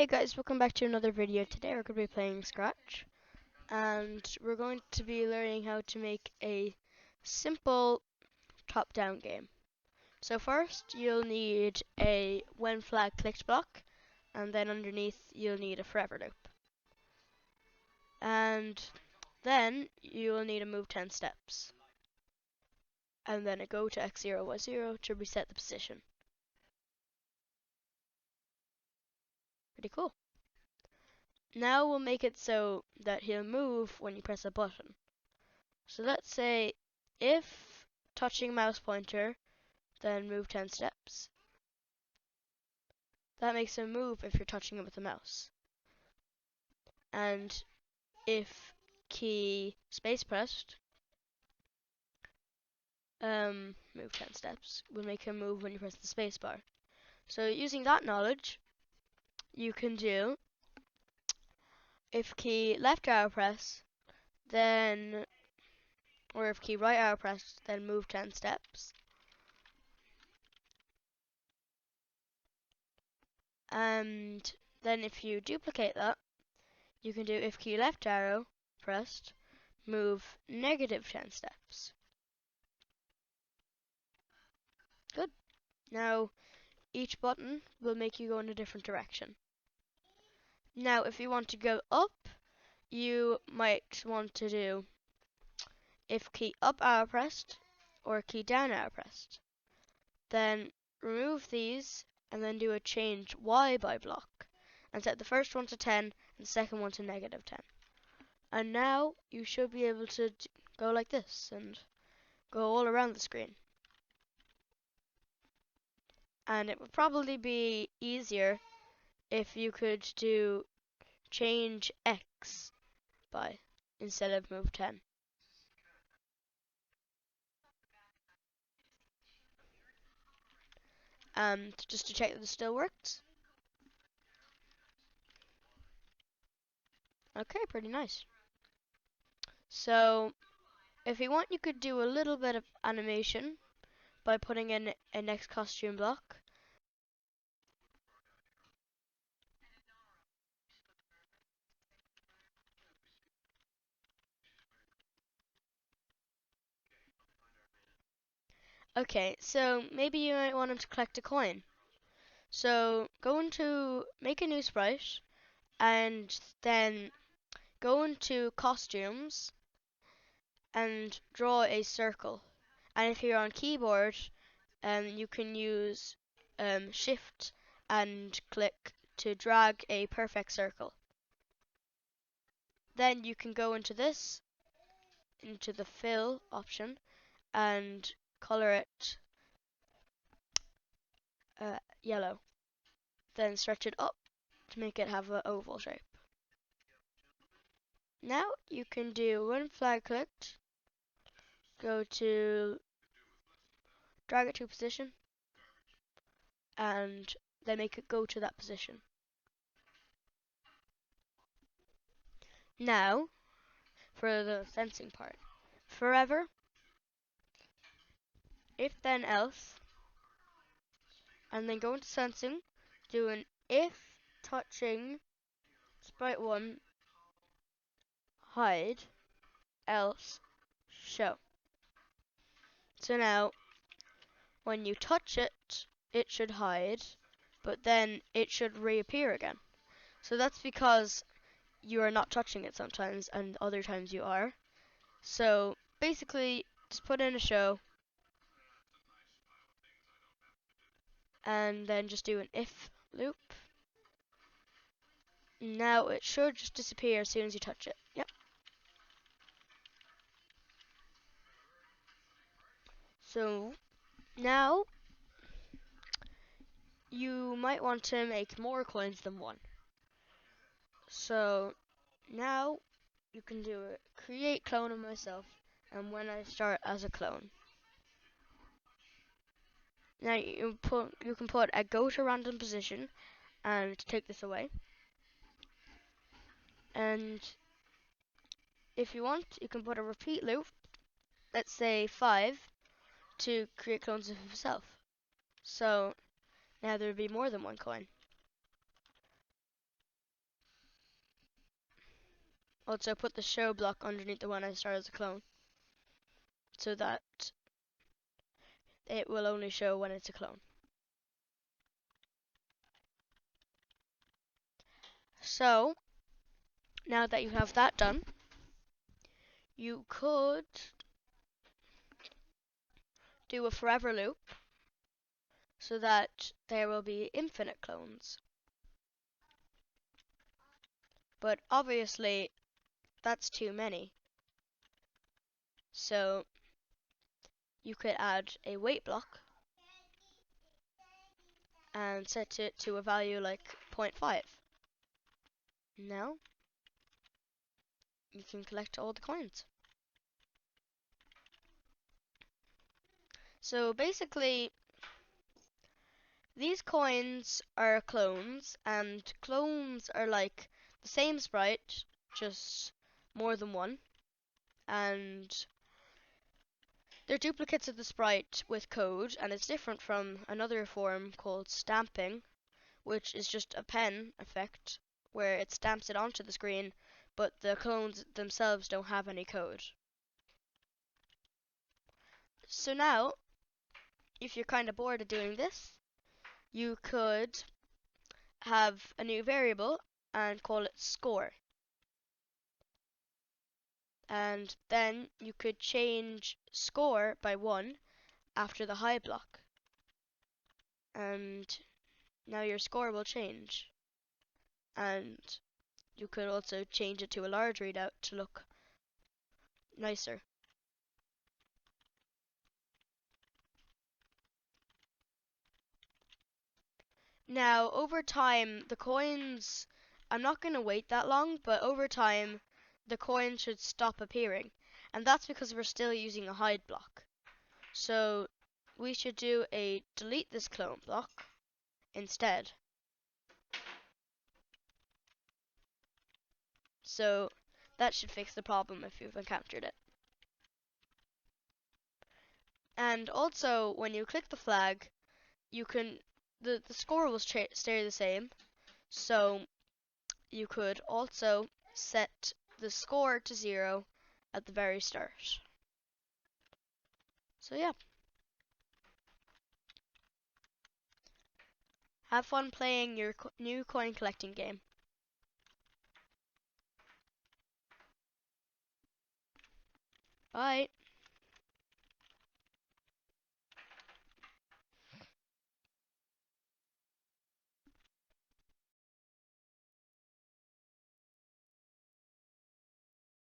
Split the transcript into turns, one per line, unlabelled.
Hey guys, welcome back to another video. Today we're going to be playing Scratch, and we're going to be learning how to make a simple top-down game. So first you'll need a when flag clicked block, and then underneath you'll need a forever loop. And then you will need a move 10 steps. And then a go to x0, y0 to reset the position. Pretty cool. Now we'll make it so that he'll move when you press a button. So let's say if touching mouse pointer, then move 10 steps. That makes him move if you're touching him with the mouse. And if key space pressed, move 10 steps, will make him move when you press the space bar. So using that knowledge, you can do if key left arrow press, then, or if key right arrow press, then move 10 steps. And then if you duplicate that, you can do if key left arrow pressed, move negative 10 steps. Good. Now, each button will make you go in a different direction. Now, if you want to go up, you might want to do if key up arrow pressed or key down arrow pressed. Then remove these and then do a change Y by block and set the first one to 10 and the second one to negative 10. And now you should be able to go like this and go all around the screen. And it would probably be easier if you could do change X by instead of move 10. Just to check that it still works. Okay, pretty nice. So if you want, you could do a little bit of animation by putting in a next costume block. Okay, so maybe you might want him to collect a coin. So go into make a new sprite and then go into costumes and draw a circle. And if you're on keyboard, you can use shift and click to drag a perfect circle. Then you can go into this, into the fill option, and color it yellow. Then stretch it up to make it have an oval shape. Now you can do when flag clicked, go to drag it to a position, and then make it go to that position. Now, for the sensing part. Forever, if then else, and then go into sensing, do an if touching sprite 1, hide, else, show. So now, when you touch it, it should hide, but then it should reappear again. So that's because you are not touching it sometimes, and other times you are. So basically, just put in a show, and then just do an if loop. Now it should just disappear as soon as you touch it. Yep. So now you might want to make more coins than one. So now you can do it. Create clone of myself, and when I start as a clone. Now you can put a go to random position and take this away. And if you want, you can put a repeat loop, let's say 5, to create clones of himself. So now there would be more than one coin. Also put the show block underneath the one I start as a clone, so that it will only show when it's a clone. So, now that you have that done, you could do a forever loop so that there will be infinite clones. But obviously, that's too many. So, you could add a wait block and set it to a value like 0.5. Now, you can collect all the coins. So basically, these coins are clones, and clones are like the same sprite, just more than one. And they're duplicates of the sprite with code, and it's different from another form called stamping, which is just a pen effect where it stamps it onto the screen, but the clones themselves don't have any code. So now, if you're kind of bored of doing this, you could have a new variable and call it score. And then you could change score by 1 after the high block. And now your score will change. And you could also change it to a large readout to look nicer. Now, over time, the coins, I'm not going to wait that long, but over time, the coins should stop appearing. And that's because we're still using a hide block. So we should do a delete this clone block instead. So that should fix the problem if you've encountered it. And also, when you click the flag, you can, the score will stay the same. So you could also set the score to 0 at the very start. So yeah. Have fun playing your new coin collecting game. Bye.